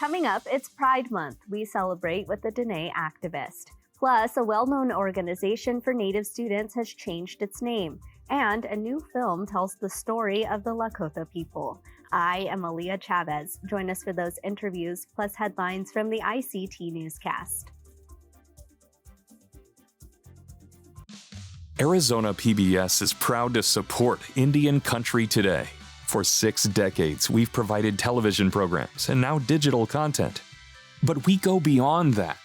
Coming up, it's Pride Month. We celebrate with the Diné activist. Plus, a well-known organization for Native students has changed its name, and a new film tells the story of the Lakota people. I am Aaliyah Chavez. Join us for those interviews, plus headlines from the ICT Newscast. Arizona PBS is proud to support Indian Country Today. For 6 decades, we've provided television programs and now digital content. But we go beyond that,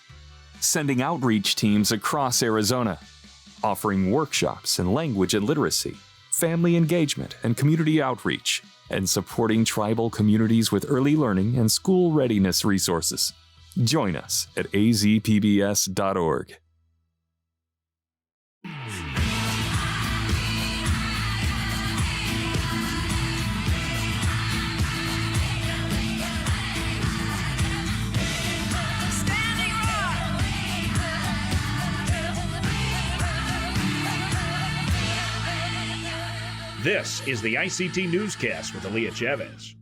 sending outreach teams across Arizona, offering workshops in language and literacy, family engagement and community outreach, and supporting tribal communities with early learning and school readiness resources. Join us at azpbs.org. This is the ICT Newscast with Aaliyah Chavez.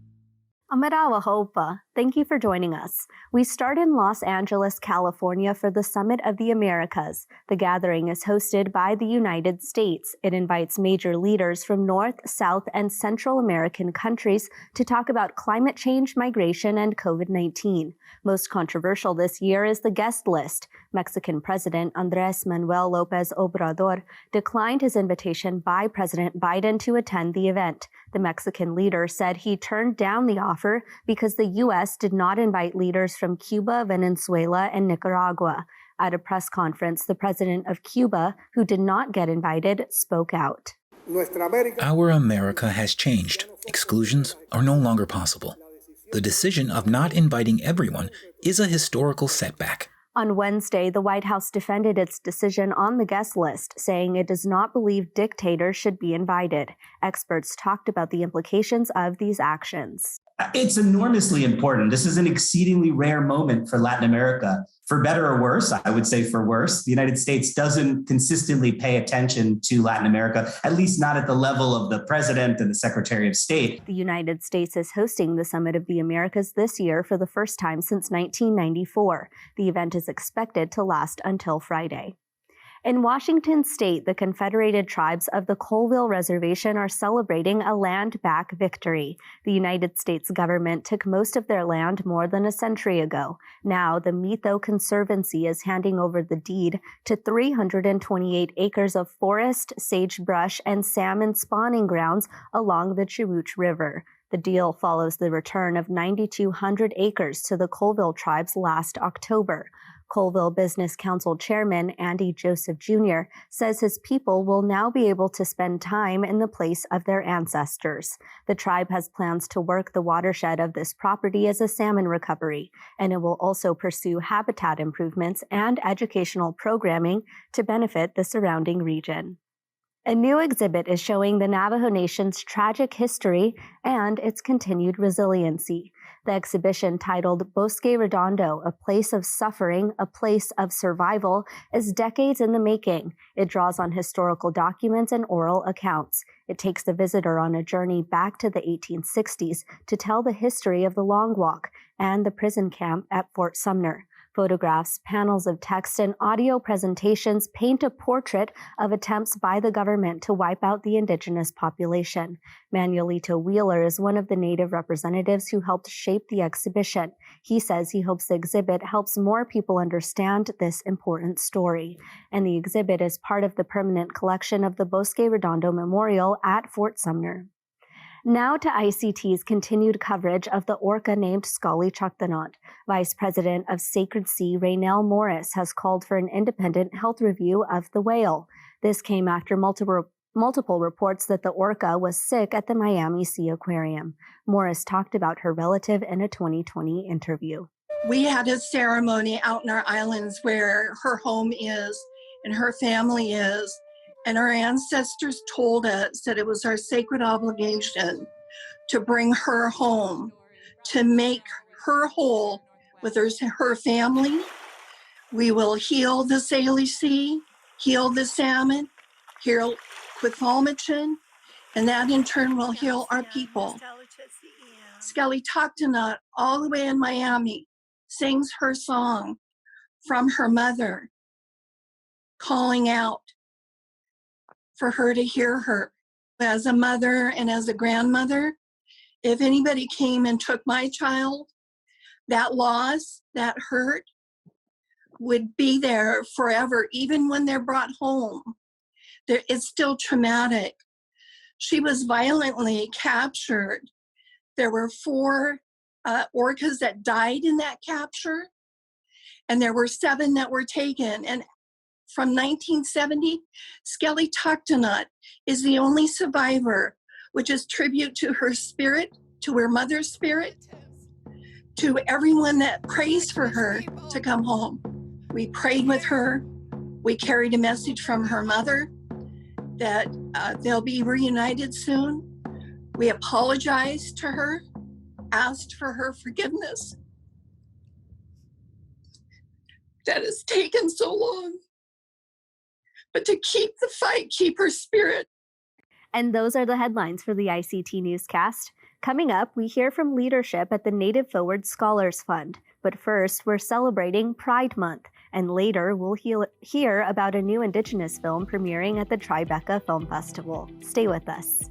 Amarawa Hopa, thank you for joining us. We start in Los Angeles, California for the Summit of the Americas. The gathering is hosted by the United States. It invites major leaders from North, South, and Central American countries to talk about climate change, migration, and COVID-19. Most controversial this year is the guest list. Mexican President Andrés Manuel López Obrador declined his invitation by President Biden to attend the event. The Mexican leader said he turned down the offer because the U.S. did not invite leaders from Cuba, Venezuela, and Nicaragua. At a press conference, the president of Cuba, who did not get invited, spoke out. Our America has changed. Exclusions are no longer possible. The decision of not inviting everyone is a historical setback. On Wednesday, the White House defended its decision on the guest list, saying it does not believe dictators should be invited. Experts talked about the implications of these actions. It's enormously important. This is an exceedingly rare moment for Latin America. For better or worse, I would say for worse, the United States doesn't consistently pay attention to Latin America, at least not at the level of the president and the Secretary of State. The United States is hosting the Summit of the Americas this year for the first time since 1994. The event is expected to last until Friday. In Washington state, the Confederated Tribes of the Colville Reservation are celebrating a land-back victory. The United States government took most of their land more than a century ago. Now, the Mitho Conservancy is handing over the deed to 328 acres of forest, sagebrush, and salmon spawning grounds along the Chubut River. The deal follows the return of 9,200 acres to the Colville tribes last October. Colville Business Council Chairman Andy Joseph Jr. says his people will now be able to spend time in the place of their ancestors. The tribe has plans to work the watershed of this property as a salmon recovery, and it will also pursue habitat improvements and educational programming to benefit the surrounding region. A new exhibit is showing the Navajo Nation's tragic history and its continued resiliency. The exhibition, titled Bosque Redondo, A Place of Suffering, A Place of Survival, is decades in the making. It draws on historical documents and oral accounts. It takes the visitor on a journey back to the 1860s to tell the history of the Long Walk and the prison camp at Fort Sumner. Photographs, panels of text, and audio presentations paint a portrait of attempts by the government to wipe out the indigenous population. Manuelito Wheeler is one of the Native representatives who helped shape the exhibition. He says he hopes the exhibit helps more people understand this important story. And the exhibit is part of the permanent collection of the Bosque Redondo Memorial at Fort Sumner. Now to ICT's continued coverage of the orca named Scully Chaktanot. Vice President of Sacred Sea, Raynell Morris, has called for an independent health review of the whale. This came after multiple reports that the orca was sick at the Miami Sea Aquarium. Morris talked about her relative in a 2020 interview. We had a ceremony out in our islands where her home is and her family is. And our ancestors told us that it was our sacred obligation to bring her home, to make her whole with her family. We will heal the Saley Sea, heal the salmon, heal Quithomichin, and that in turn will heal our people. Skelly Toctonut, all the way in Miami, sings her song from her mother, calling out for her to hear her. As a mother and as a grandmother, if anybody came and took my child, that loss, that hurt would be there forever, even when they're brought home. It's still traumatic. She was violently captured. There were 4 orcas that died in that capture, and there were 7 that were taken. And from 1970, Skelly Toctonut is the only survivor, which is tribute to her spirit, to her mother's spirit, to everyone that prays for her to come home. We prayed with her. We carried a message from her mother that they'll be reunited soon. We apologized to her, asked for her forgiveness. That has taken so long. But to keep the fight, keep her spirit. And those are the headlines for the ICT Newscast. Coming up, we hear from leadership at the Native Forward Scholars Fund. But first, we're celebrating Pride Month. And later, we'll hear about a new Indigenous film premiering at the Tribeca Film Festival. Stay with us.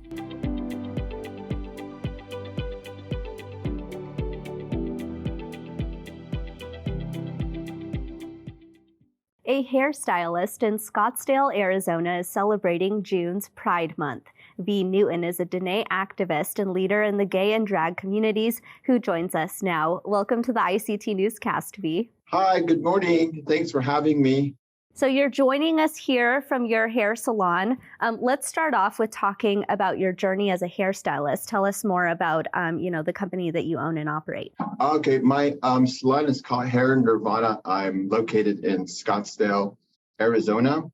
A hairstylist in Scottsdale, Arizona is celebrating June's Pride Month. V. Newton is a Diné activist and leader in the gay and drag communities who joins us now. Welcome to the ICT Newscast, V. Hi, good morning. Thanks for having me. So you're joining us here from your hair salon. Let's start off with talking about your journey as a hairstylist. Tell us more about, the company that you own and operate. Okay, my salon is called Hair Nirvana. I'm located in Scottsdale, Arizona.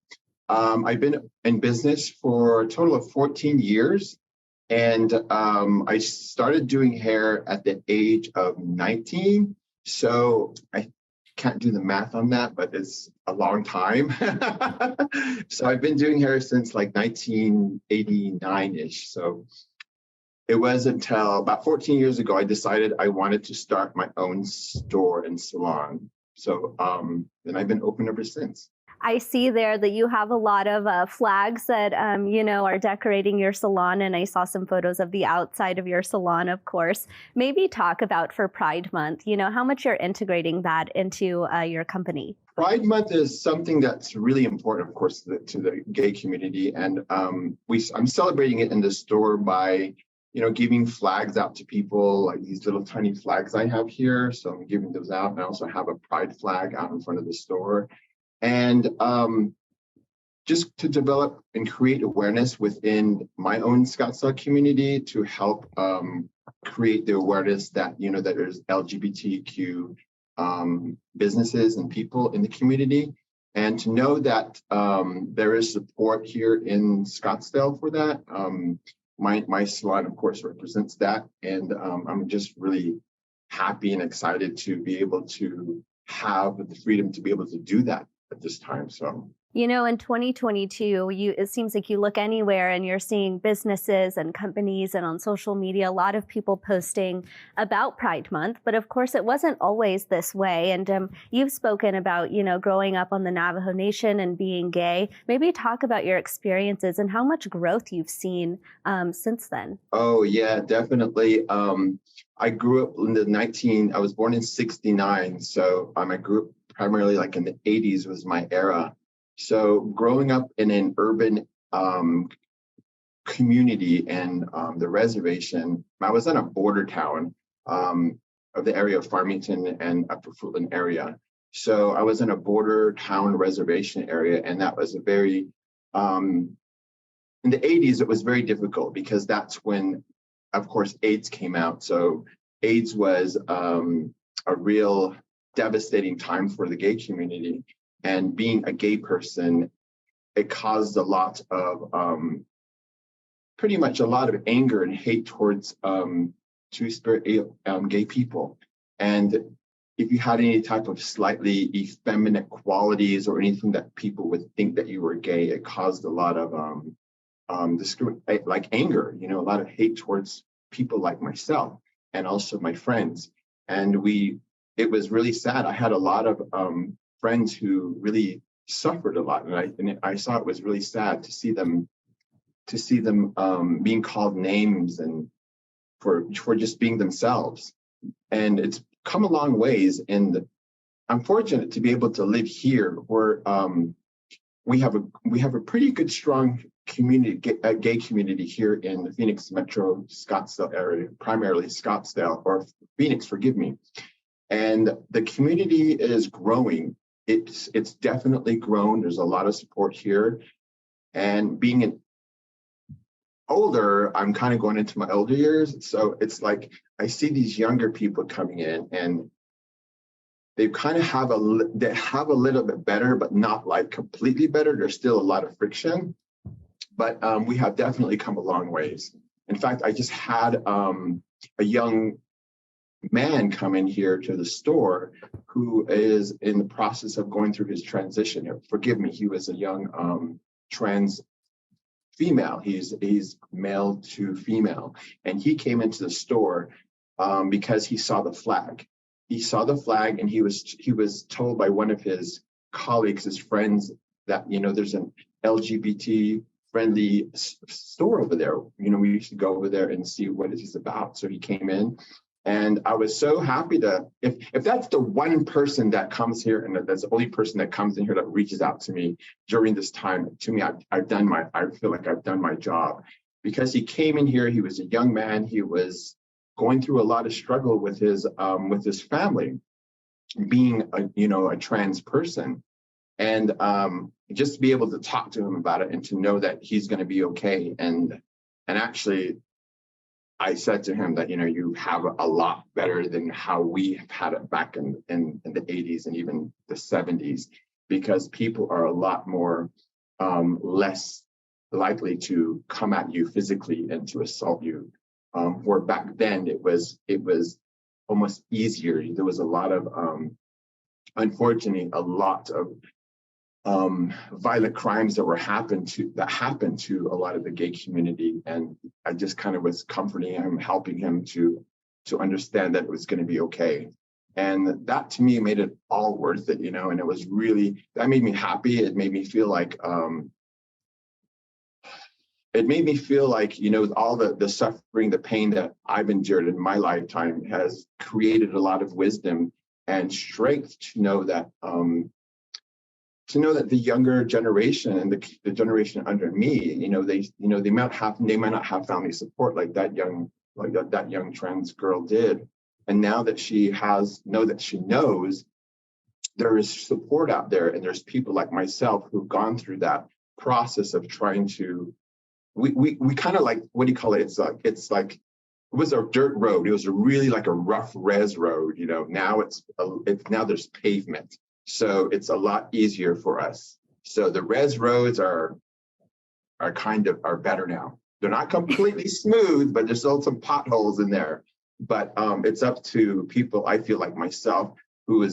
I've been in business for a total of 14 years. And I started doing hair at the age of 19. So I can't do the math on that, but it's a long time. So I've been doing hair since like 1989-ish. So it was until about 14 years ago, I decided I wanted to start my own store and salon. So then I've been open ever since. I see there that you have a lot of flags that, are decorating your salon, and I saw some photos of the outside of your salon, of course. Maybe talk about for Pride Month, how much you're integrating that into your company. Pride Month is something that's really important, of course, to the gay community. And I'm celebrating it in the store by, giving flags out to people, like these little tiny flags I have here. So I'm giving those out. And I also have a pride flag out in front of the store. And just to develop and create awareness within my own Scottsdale community to help create the awareness that, that there's LGBTQ businesses and people in the community, and to know that there is support here in Scottsdale for that. My salon, of course, represents that. And I'm just really happy and excited to be able to have the freedom to be able to do that at this time. So, in 2022, it seems like you look anywhere and you're seeing businesses and companies and on social media, a lot of people posting about Pride Month. But of course, it wasn't always this way. And you've spoken about, growing up on the Navajo Nation and being gay. Maybe talk about your experiences and how much growth you've seen since then. Oh, yeah, definitely. I grew up I was born in 1969. So I grew up primarily like in the 80s was my era. So growing up in an urban community and the reservation, I was in a border town of the area of Farmington and Upper Fruitland area. So I was in a border town reservation area, and that was a very, in the 80s, it was very difficult because that's when, of course, AIDS came out. So AIDS was a real devastating time for the gay community. And being a gay person, it caused a lot of, pretty much a lot of anger and hate towards two-spirit gay people. And if you had any type of slightly effeminate qualities or anything that people would think that you were gay, it caused a lot of like anger, a lot of hate towards people like myself. and also my friends. And it was really sad. I had a lot of friends who really suffered a lot, and I saw it was really sad to see them being called names and for just being themselves. And it's come a long ways, and I'm fortunate to be able to live here where we have a pretty good, strong community, gay community here in the Phoenix Metro Scottsdale area, primarily Scottsdale, or Phoenix, forgive me. And the community is growing. It's definitely grown. There's a lot of support here. And being an older, I'm kind of going into my older years. So it's like I see these younger people coming in, and they kind of have a little bit better, but not like completely better. There's still a lot of friction, but we have definitely come a long ways. In fact, I just had a young man come in here to the store who is in the process of going through his transition. Forgive me, he was a young trans female. He's male to female, and he came into the store because he saw the flag. He saw the flag, and he was told by one of his colleagues, his friends, that there's an LGBT friendly store over there. We used to go over there and see what it is about. So he came in, and I was so happy to, if that's the one person that comes here, and that's the only person that comes in here that reaches out to me during this time, to me, I feel like I've done my job, because he came in here. He was a young man. He was going through a lot of struggle with his family, being a trans person, and just to be able to talk to him about it and to know that he's going to be okay. And actually, I said to him that, you have a lot better than how we have had it back in the 80s and even the 70s, because people are a lot more less likely to come at you physically and to assault you. Where back then it was almost easier. There was a lot of, unfortunately, a lot of violent crimes that happened to a lot of the gay community, and I just kind of was comforting him, helping him to understand that it was going to be okay. And that to me made it all worth it, and it was really, that made me happy. It made me feel like all the suffering, the pain that I've endured in my lifetime has created a lot of wisdom and strength to know that the younger generation and the generation under me, they might not have family support like that young trans girl did. And now that she knows there is support out there, and there's people like myself who've gone through that process of trying to, we kind of like, what do you call it? It's like, it was a dirt road. It was really like a rough res road. Now now there's pavement. So it's a lot easier for us. So the res roads are better now. They're not completely smooth, but there's still some potholes in there. But it's up to people, I feel like myself, who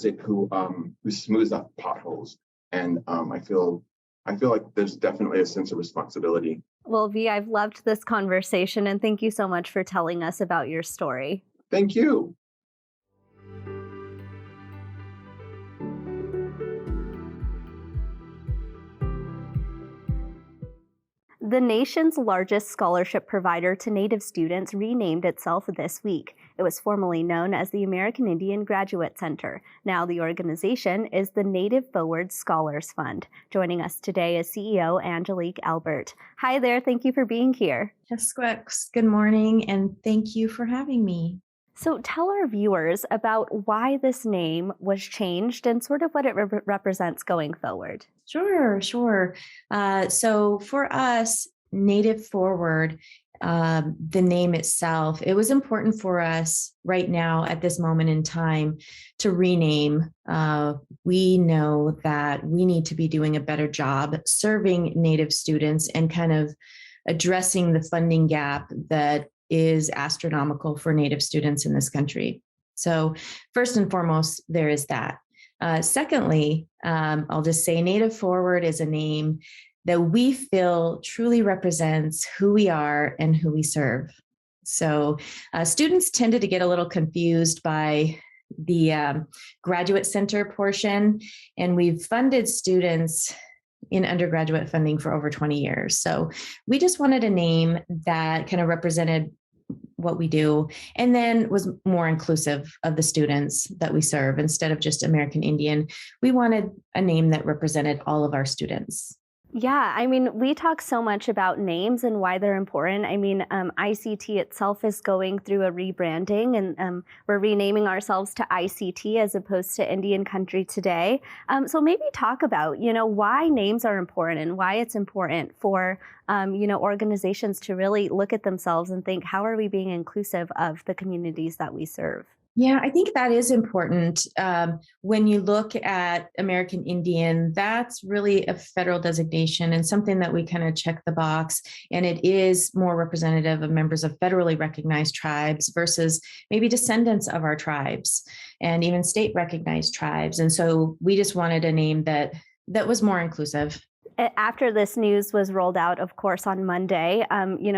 smooths up potholes. And I feel like there's definitely a sense of responsibility. Well, V, I've loved this conversation, and thank you so much for telling us about your story. Thank you. The nation's largest scholarship provider to Native students renamed itself this week. It was formerly known as the American Indian Graduate Center. Now the organization is the Native Forward Scholars Fund. Joining us today is CEO Angelique Albert. Hi there, thank you for being here. Squix, good morning, and thank you for having me. So tell our viewers about why this name was changed and sort of what it represents going forward. Sure. So for us, Native Forward, the name itself, it was important for us right now at this moment in time to rename. We know that we need to be doing a better job serving Native students and kind of addressing the funding gap that is astronomical for Native students in this country. So first and foremost, there is that. Secondly, I'll just say Native Forward is a name that we feel truly represents who we are and who we serve. So students tended to get a little confused by the graduate center portion, and we've funded students in undergraduate funding for over 20 years. So we just wanted a name that kind of represented what we do, and then was more inclusive of the students that we serve. Instead of just American Indian, we wanted a name that represented all of our students. Yeah, I mean, we talk so much about names and why they're important. I mean, ICT itself is going through a rebranding, and we're renaming ourselves to ICT as opposed to Indian Country Today. So maybe talk about, why names are important and why it's important for, organizations to really look at themselves and think, how are we being inclusive of the communities that we serve? Yeah, I think that is important. When you look at American Indian, that's really a federal designation and something that we kind of check the box. And it is more representative of members of federally recognized tribes versus maybe descendants of our tribes and even state recognized tribes. And so we just wanted a name that was more inclusive. After this news was rolled out, of course, on Monday,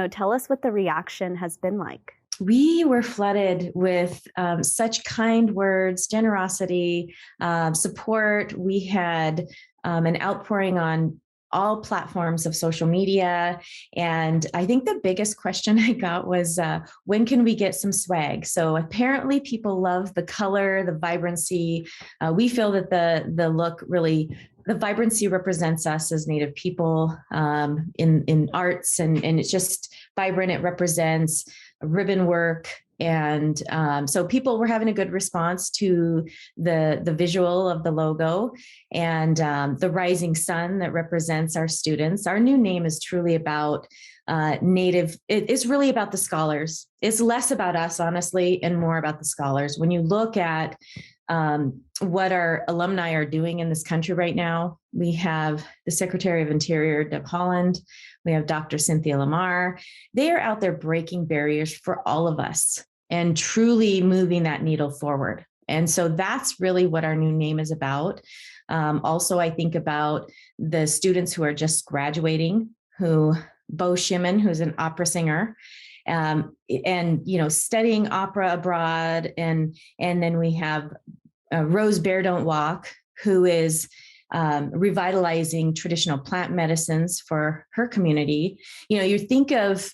tell us what the reaction has been like. We were flooded with such kind words, generosity, support. We had an outpouring on all platforms of social media. And I think the biggest question I got was, when can we get some swag? So apparently people love the color, the vibrancy. We feel that the look really, the vibrancy represents us as Native people in arts, and it's just vibrant. It represents ribbon work. And so people were having a good response to the visual of the logo and the rising sun that represents our students. Our new name is truly about Native. It's really about the scholars. It's less about us, honestly, and more about the scholars. When you look at what our alumni are doing in this country right now, we have the Secretary of Interior, Deb Haaland. We have Dr. Cynthia Lamar. They are out there breaking barriers for all of us and truly moving that needle forward. And so that's really what our new name is about. Also, I think about the students who are just graduating, Bo Shimon, who's an opera singer, and studying opera abroad. And then we have Rose Bear Don't Walk, who is revitalizing traditional plant medicines for her community. You think of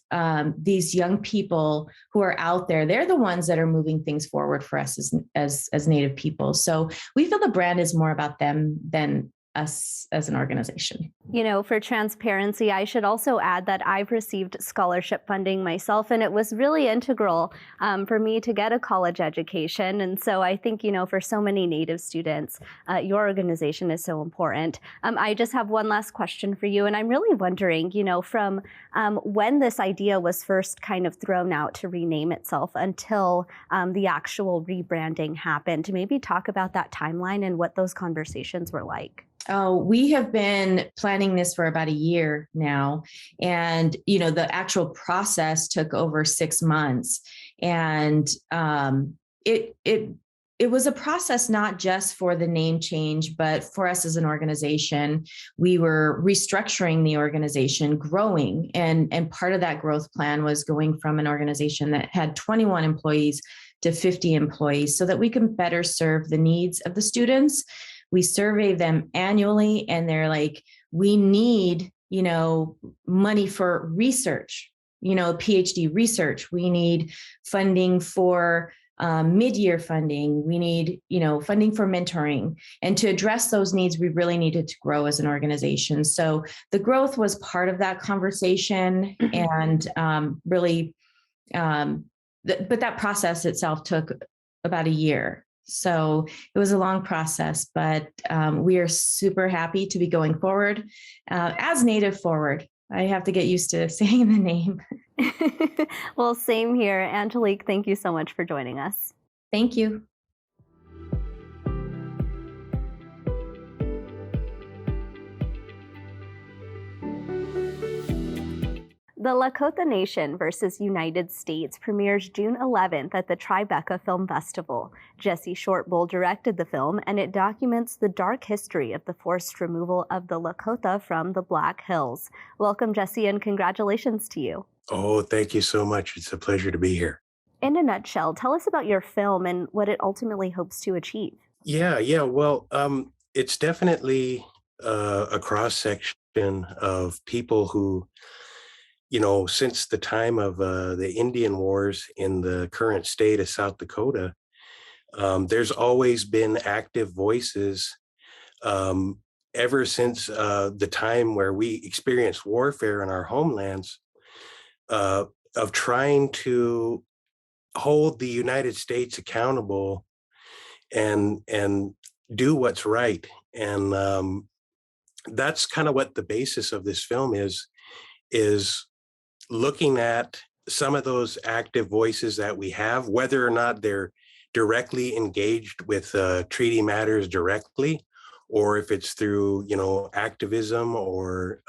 these young people who are out there, they're the ones that are moving things forward for us as Native people. So we feel the brand is more about them than us as an organization. For transparency, I should also add that I've received scholarship funding myself, and it was really integral for me to get a college education. And so I think, for so many Native students, your organization is so important. I just have one last question for you, and I'm really wondering, from when this idea was first kind of thrown out to rename itself until the actual rebranding happened, to maybe talk about that timeline and what those conversations were like. Oh, we have been planning this for about a year now. And, the actual process took over 6 months. And it was a process not just for the name change, but for us as an organization. We were restructuring the organization, growing. And part of that growth plan was going from an organization that had 21 employees to 50 employees so that we can better serve the needs of the students. We survey them annually, and they're like, we need, money for research, PhD research. We need funding for mid-year funding. We need, funding for mentoring. And to address those needs, we really needed to grow as an organization. So the growth was part of that conversation, and but that process itself took about a year. So it was a long process, but we are super happy to be going forward as Native Forward. I have to get used to saying the name. Well, same here. Angelique, thank you so much for joining us. Thank you. The Lakota Nation versus United States premieres June 11th at the Tribeca Film Festival. Jesse Shortbull directed the film, and it documents the dark history of the forced removal of the Lakota from the Black Hills. Welcome, Jesse, and congratulations to you. Oh, thank you so much. It's a pleasure to be here. In a nutshell, tell us about your film and what it ultimately hopes to achieve. Well, it's definitely a cross-section of people who, since the time of the Indian Wars in the current state of South Dakota, there's always been active voices ever since the time where we experienced warfare in our homelands of trying to hold the United States accountable and do what's right. And that's kind of what the basis of this film is looking at some of those active voices that we have, whether or not they're directly engaged with treaty matters directly, or if it's through, activism or,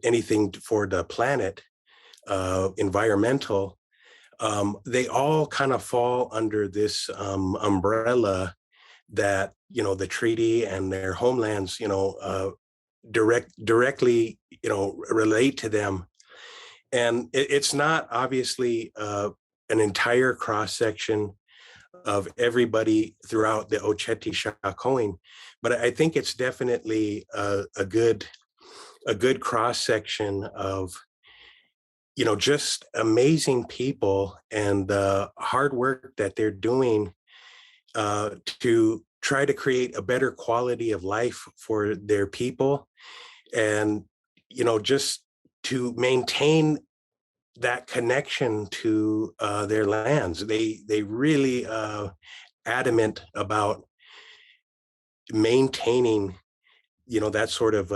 anything for the planet, environmental. They all kind of fall under this umbrella that, the treaty and their homelands, directly, relate to them. And it's not obviously an entire cross section of everybody throughout the Oceti-Sakowin, but I think it's definitely a good cross section of, just amazing people and the hard work that they're doing to try to create a better quality of life for their people, and just to maintain that connection to their lands. They really adamant about maintaining that sort of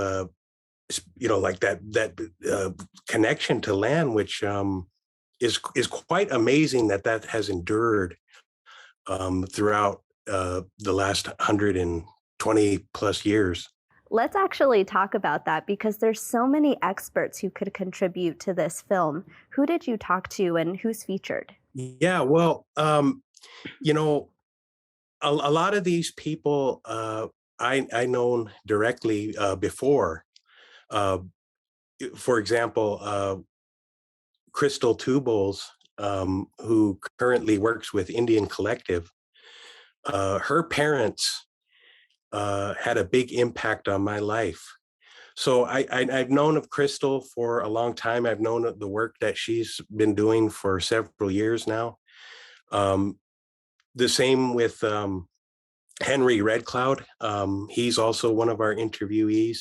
like that connection to land, which is quite amazing that has endured throughout the last 120 plus years. Let's actually talk about that, because there's so many experts who could contribute to this film. Who did you talk to and who's featured? Yeah, well, a lot of these people I known directly before. For example, Crystal Tubles, who currently works with Indian Collective, her parents had a big impact on my life. So I've known of Crystal for a long time. I've known of the work that she's been doing for several years now. The same with Henry Red Cloud. He's also one of our interviewees.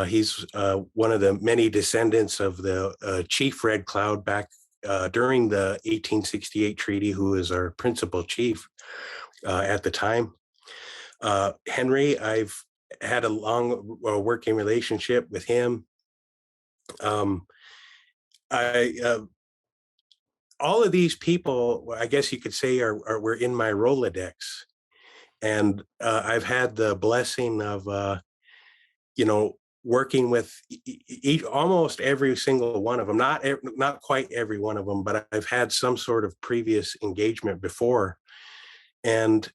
He's one of the many descendants of the Chief Red Cloud back during the 1868 treaty, who is our principal chief at the time. Henry, I've had a long working relationship with him. All of these people, I guess you could say, were in my Rolodex, and I've had the blessing of, working with almost every single one of them. Not quite every one of them, but I've had some sort of previous engagement before, and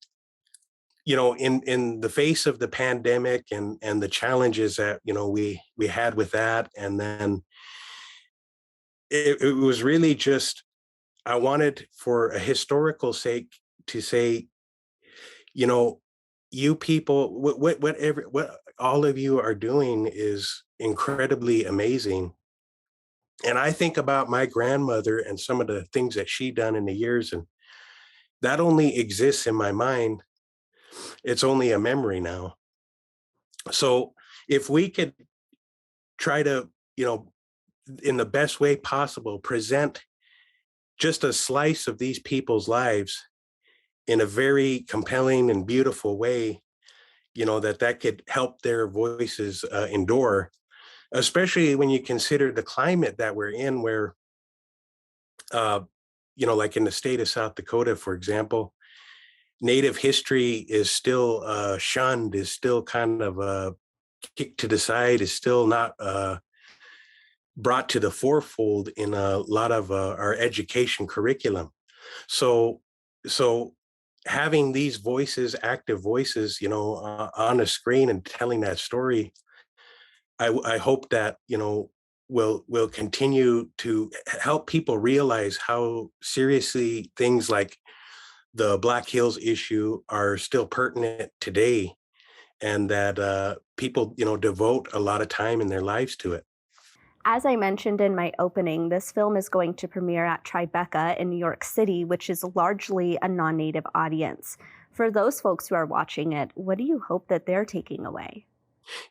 in the face of the pandemic and the challenges that, we had with that. And then it was really just, I wanted, for a historical sake, to say, you people, what all of you are doing is incredibly amazing. And I think about my grandmother and some of the things that she done in the years, and that only exists in my mind. It's only a memory now. So if we could try to, in the best way possible, present just a slice of these people's lives in a very compelling and beautiful way, that could help their voices endure, especially when you consider the climate that we're in, where, like in the state of South Dakota, for example, Native history is still shunned, is still kind of kicked to the side, is still not brought to the forefold in a lot of our education curriculum. So having these voices, active voices, on a screen and telling that story, I hope that, will continue to help people realize how seriously things like the Black Hills issue are still pertinent today, and that people, devote a lot of time in their lives to it. As I mentioned in my opening, this film is going to premiere at Tribeca in New York City, which is largely a non-Native audience. For those folks who are watching it, what do you hope that they're taking away?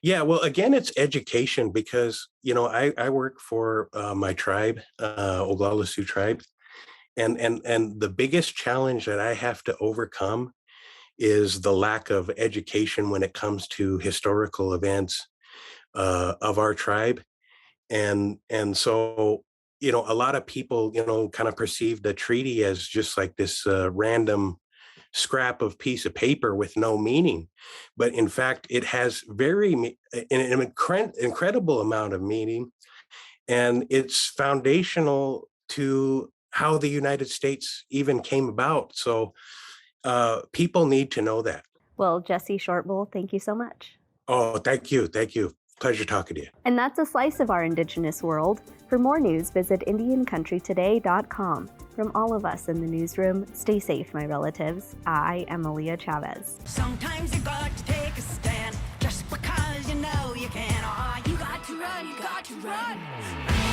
Yeah, well, again, it's education because, I work for my tribe, Oglala Sioux tribe. And the biggest challenge that I have to overcome is the lack of education when it comes to historical events of our tribe. And so, a lot of people, kind of perceive the treaty as just like this random scrap of piece of paper with no meaning. But in fact, it has an incredible amount of meaning. And it's foundational to how the United States even came about. So people need to know that. Well, Jesse Shortbull, thank you so much. Oh, thank you. Thank you. Pleasure talking to you. And that's a slice of our Indigenous world. For more news, visit IndianCountryToday.com. From all of us in the newsroom, stay safe, my relatives. I am Aaliyah Chavez. Sometimes you got to take a stand just because you know you can. Oh, you got to run, you got to run.